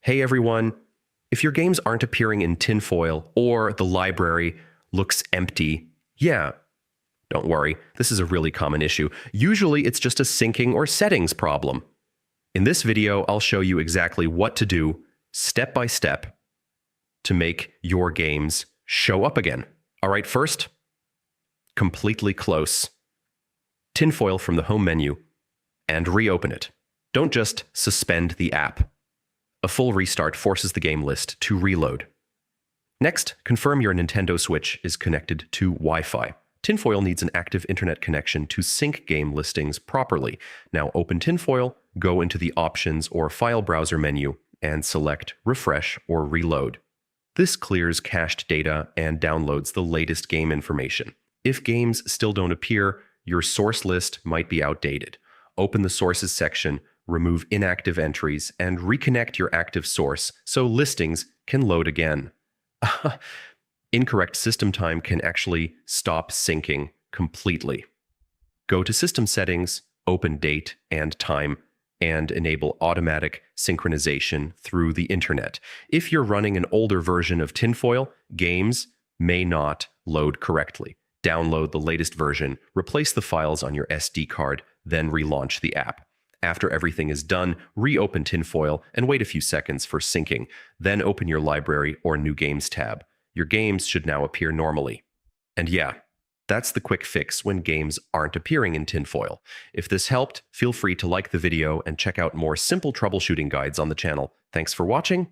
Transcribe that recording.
Hey everyone, if your games aren't appearing in Tinfoil or the library looks empty, yeah, don't worry, this is a really common issue. Usually it's just a syncing or settings problem. In this video, I'll show you exactly what to do, step by step, to make your games show up again. All right, first, completely close Tinfoil from the home menu and reopen it. Don't just suspend the app. A full restart forces the game list to reload. Next, confirm your Nintendo Switch is connected to Wi-Fi. Tinfoil needs an active internet connection to sync game listings properly. Now open Tinfoil, go into the Options or File Browser menu, and select Refresh or Reload. This clears cached data and downloads the latest game information. If games still don't appear, your source list might be outdated. Open the Sources section, remove inactive entries, and reconnect your active source so listings can load again. Incorrect system time can actually stop syncing completely. Go to System Settings, open Date and Time, and enable automatic synchronization through the internet. If you're running an older version of Tinfoil, games may not load correctly. Download the latest version, replace the files on your SD card, then relaunch the app. After everything is done, reopen Tinfoil and wait a few seconds for syncing. Then open your Library or New Games tab. Your games should now appear normally. And yeah, that's the quick fix when games aren't appearing in Tinfoil. If this helped, feel free to like the video and check out more simple troubleshooting guides on the channel. Thanks for watching.